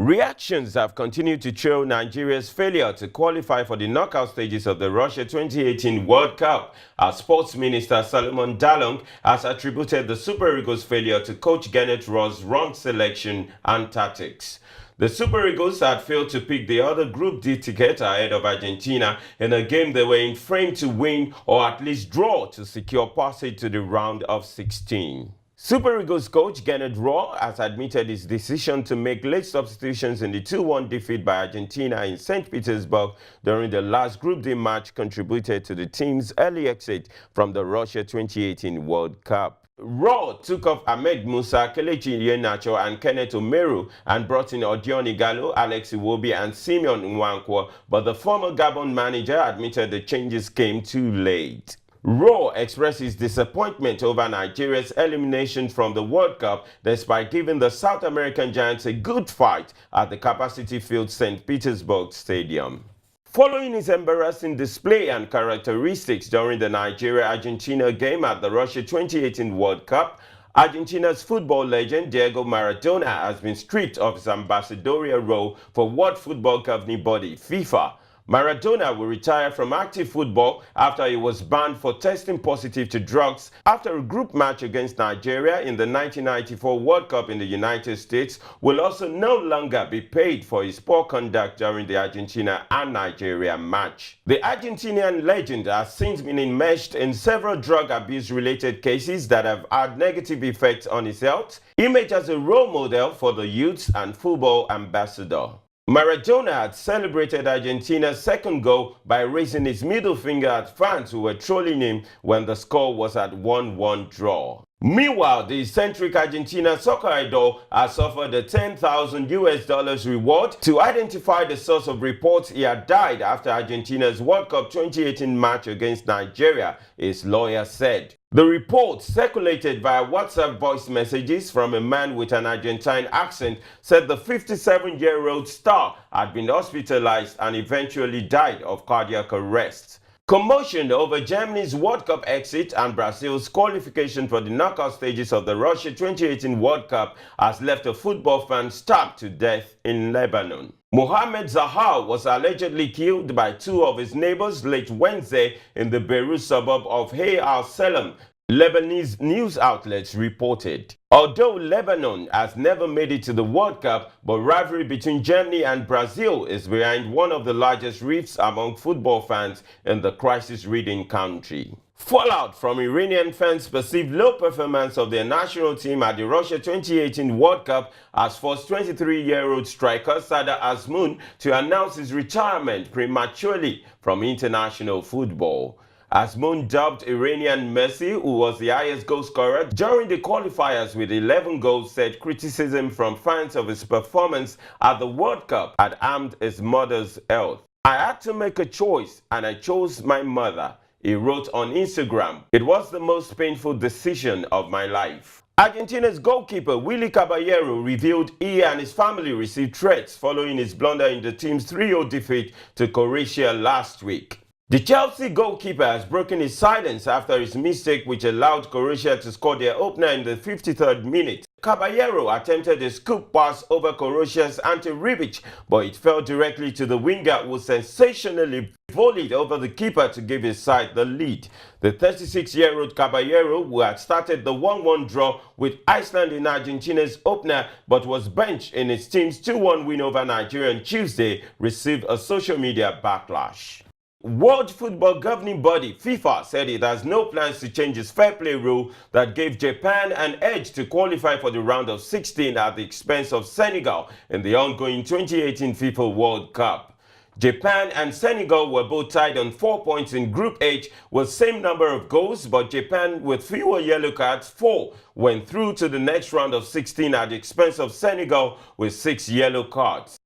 Reactions have continued to trail Nigeria's failure to qualify for the knockout stages of the Russia 2018 World Cup, as Sports Minister Solomon Dalung has attributed the Super Eagles' failure to coach Gernot Rohr's wrong selection and tactics. The Super Eagles had failed to pick the other Group D ticket ahead of Argentina in a game they were in frame to win or at least draw to secure passage to the round of 16. Super Eagles coach Gernot Rohr has admitted his decision to make late substitutions in the 2-1 defeat by Argentina in St. Petersburg during the last Group D match contributed to the team's early exit from the Russia 2018 World Cup. Rohr took off Ahmed Musa, Kelechi Iheanacho and Kenneth Omeru and brought in Odion Ighalo, Alex Iwobi and Simeon Nwankwo, but the former Gabon manager admitted the changes came too late. Rohr expressed his disappointment over Nigeria's elimination from the World Cup despite giving the South American giants a good fight at the capacity-filled St. Petersburg Stadium. Following his embarrassing display and characteristics during the Nigeria-Argentina game at the Russia 2018 World Cup, Argentina's football legend Diego Maradona has been stripped of his ambassadorial role for World Football Governing Body, FIFA. Maradona will retire from active football after he was banned for testing positive to drugs after a group match against Nigeria in the 1994 World Cup in the United States will also no longer be paid for his poor conduct during the Argentina and Nigeria match. The Argentinian legend has since been enmeshed in several drug abuse-related cases that have had negative effects on his health, image as a role model for the youths and football ambassador. Maradona had celebrated Argentina's second goal by raising his middle finger at fans who were trolling him when the score was at 1-1 draw. Meanwhile, the eccentric Argentina soccer idol has offered a $10,000 reward to identify the source of reports he had died after Argentina's World Cup 2018 match against Nigeria, his lawyer said. The report, circulated via WhatsApp voice messages from a man with an Argentine accent, said the 57-year-old star had been hospitalized and eventually died of cardiac arrest. Commotion over Germany's World Cup exit and Brazil's qualification for the knockout stages of the Russia 2018 World Cup has left a football fan stabbed to death in Lebanon. Mohamed Zahar was allegedly killed by two of his neighbors late Wednesday in the Beirut suburb of Hay al-Salam, Lebanese news outlets reported. Although Lebanon has never made it to the World Cup, but rivalry between Germany and Brazil is behind one of the largest rifts among football fans in the crisis-ridden country. Fallout from Iranian fans' perceived low performance of their national team at the Russia 2018 World Cup has forced 23-year-old striker Sardar Azmoun to announce his retirement prematurely from international football. Azmoun, dubbed Iranian Messi, who was the highest goal scorer during the qualifiers with 11 goals, said criticism from fans of his performance at the World Cup had harmed his mother's health. "I had to make a choice and I chose my mother," he wrote on Instagram. "It was the most painful decision of my life." Argentina's goalkeeper Willy Caballero revealed he and his family received threats following his blunder in the team's 3-0 defeat to Croatia last week. The Chelsea goalkeeper has broken his silence after his mistake which allowed Croatia to score their opener in the 53rd minute. Caballero attempted a scoop pass over Croatia's Ante Rebic, but it fell directly to the winger who sensationally volleyed over the keeper to give his side the lead. The 36-year-old Caballero, who had started the 1-1 draw with Iceland in Argentina's opener but was benched in his team's 2-1 win over Nigeria on Tuesday, received a social media backlash. World Football Governing Body FIFA said it has no plans to change its fair play rule that gave Japan an edge to qualify for the round of 16 at the expense of Senegal in the ongoing 2018 FIFA World Cup. Japan and Senegal were both tied on 4 points in Group H with same number of goals, but Japan, with fewer yellow cards, 4, went through to the next round of 16 at the expense of Senegal with 6 yellow cards.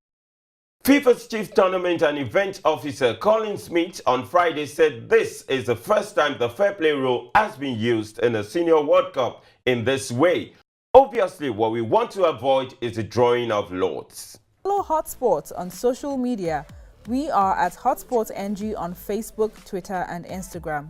FIFA's chief tournament and event officer Colin Smith on Friday said this is the first time the fair play rule has been used in a senior World Cup in this way. Obviously, what we want to avoid is the drawing of lots. Follow Hotspot on social media. We are at HotspotNG on Facebook, Twitter and Instagram.